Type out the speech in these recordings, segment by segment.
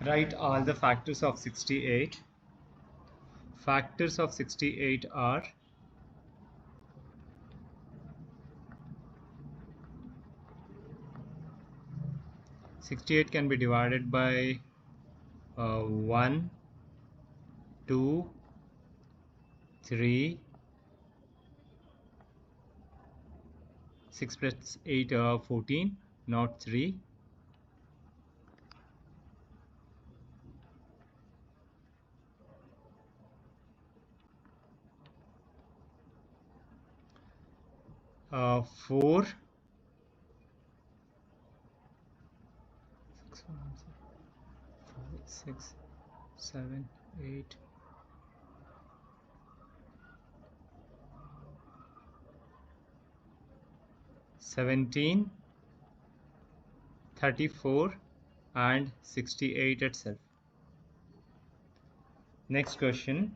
Write all the factors of 68. Factors of 68 are 68 can be divided by 1, 2, 3, 6 plus 8, 14, not 3. 4, 6, 7, 8, 17, 34 and 68 itself. Next question.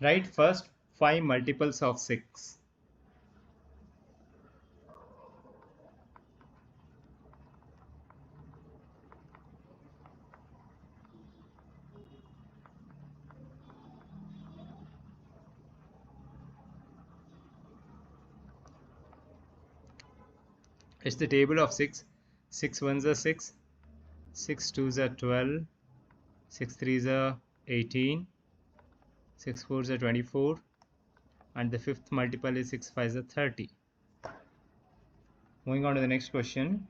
Write first 5 multiples of 6. It's the table of 6. 6 ones are 6, 6 twos are 12, 6 threes are 18, 6 fours are 24, and the fifth multiple is 6 fives are 30. Moving on to the next question.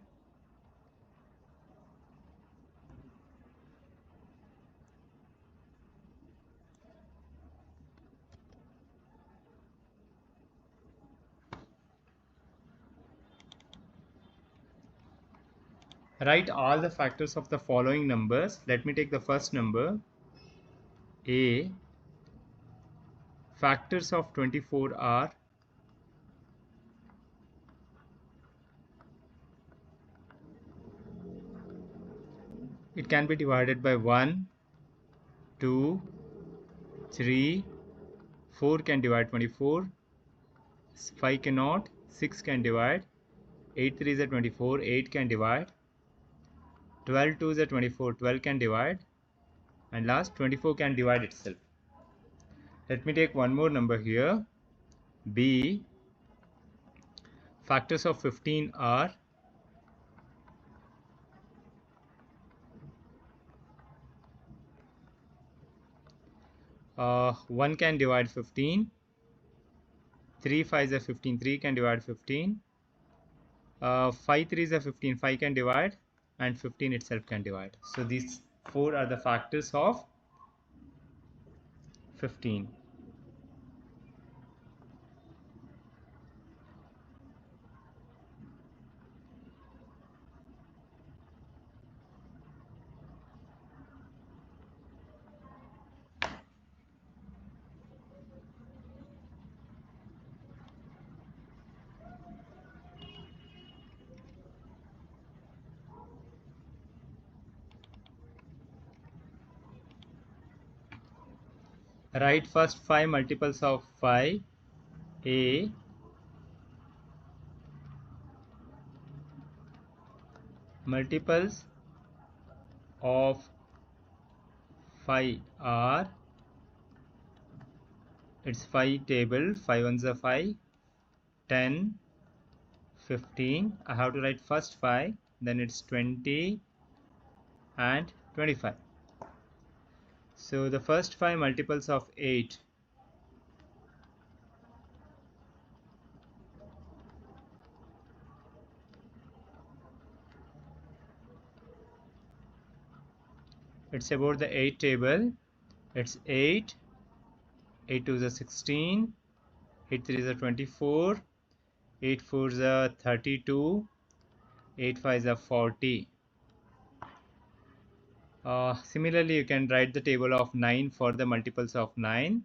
Write all the factors of the following numbers. Let me take the first number, A. Factors of 24 are it can be divided by 1, 2, 3, 4 can divide 24, 5 cannot, 6 can divide, 8 3s are 24, 8 can divide, 12 2s are 24, 12 can divide, and last 24 can divide itself. Let me take one more number here, B. Factors of 15 are 1 can divide 15, 3 5s are 15, 3 can divide 15, 5 3s are 15, 5 can divide, and 15 itself can divide. So these 4 are the factors of 15. Write first 5 multiples of 5. A. Multiples of 5 are, it's 5 table, 5 ones are 5, 10, 15. I have to write first 5, then it's 20 and 25. So the first 5 multiples of 8, it's about the 8 table. It's 8, 8 2s are 16, 8 3s are 24, 8 4s are 32, 8 5s are 40. Similarly, you can write the table of 9 for the multiples of 9.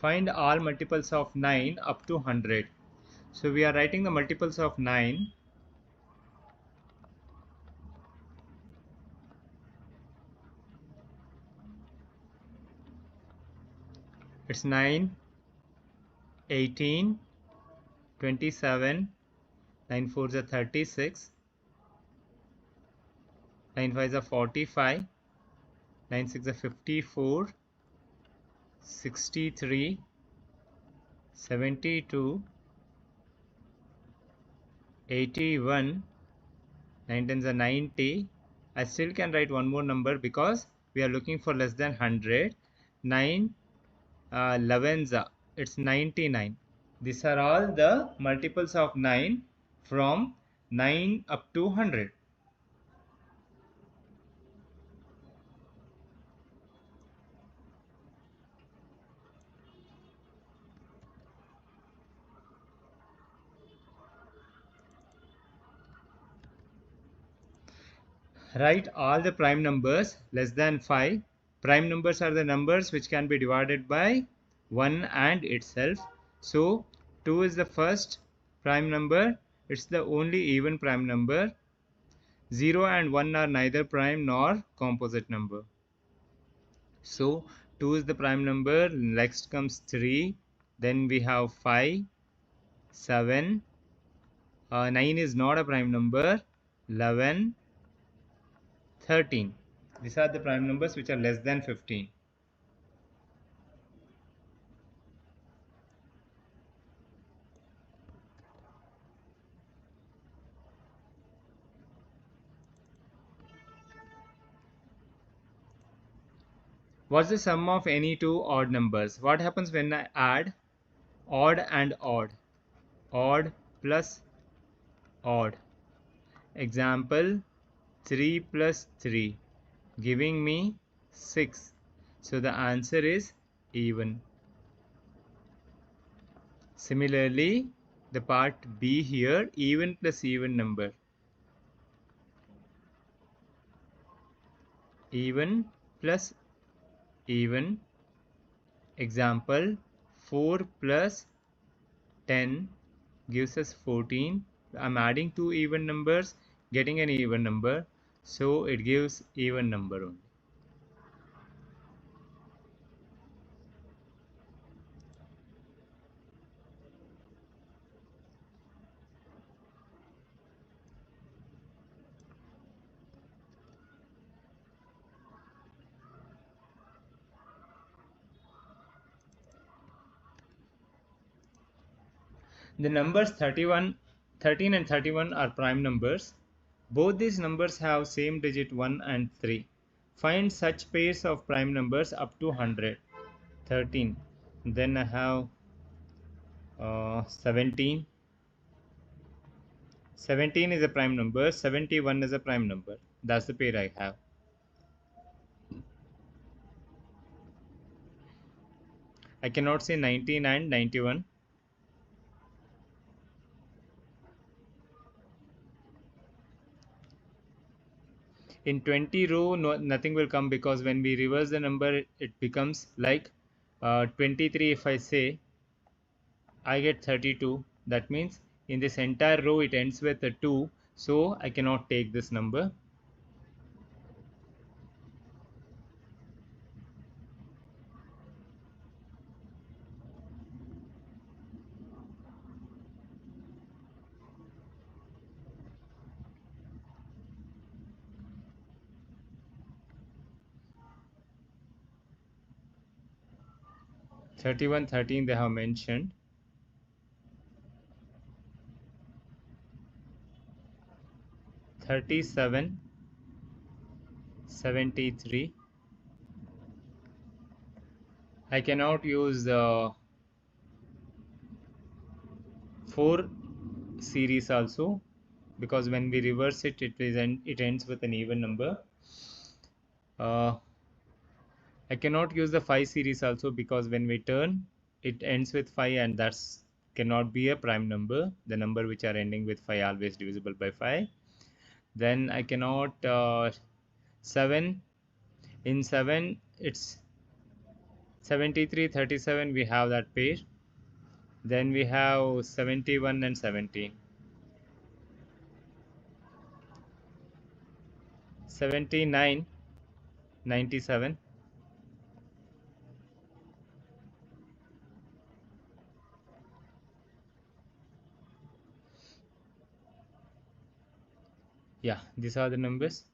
Find all multiples of 9 up to 100. So we are writing the multiples of 9. It's 9, 18, 27, 9 4s are 36, 9 5s are 45, 9 6 are 54, 63, 72, 81, 9 10s are 90. I still can write one more number because we are looking for less than 100. 9 11s are, it's 99. These are all the multiples of 9 from 9 up to 100. Write all the prime numbers less than 5. Prime numbers are the numbers which can be divided by 1 and itself. So 2 is the first prime number. It's the only even prime number. 0 and 1 are neither prime nor composite number. So 2 is the prime number. Next comes 3. Then we have 5, 7. 9 is not a prime number. 11, 13. These are the prime numbers which are less than 15. What's the sum of any two odd numbers? What happens when I add odd and odd? Odd plus odd. Example, 3 plus 3 giving me 6. So the answer is even. Similarly, the part B here, even plus even number. Even plus even. Example, 4 plus 10 gives us 14. I'm adding two even numbers, getting an even number, so it gives even number only. The numbers 13 and 31 are prime numbers. Both these numbers have same digit 1 and 3. Find such pairs of prime numbers up to 100. 13. Then I have 17. 17 is a prime number. 71 is a prime number. That's the pair I have. I cannot say 19 and 91. In 20 row, nothing will come, because when we reverse the number, it becomes like 23. If I say, I get 32. That means in this entire row, it ends with a 2. So I cannot take this number. (31, 13) they have mentioned. 37, 73. I cannot use 4 series also, because when we reverse it, it ends with an even number. I cannot use the 5 series also, because when we turn, it ends with 5, and that's cannot be a prime number. The number which are ending with 5 always divisible by 5. Then I cannot 7. In 7, it's 73, 37, we have that pair. Then we have 71 and 17. 79, 97. Yeah, these are the numbers.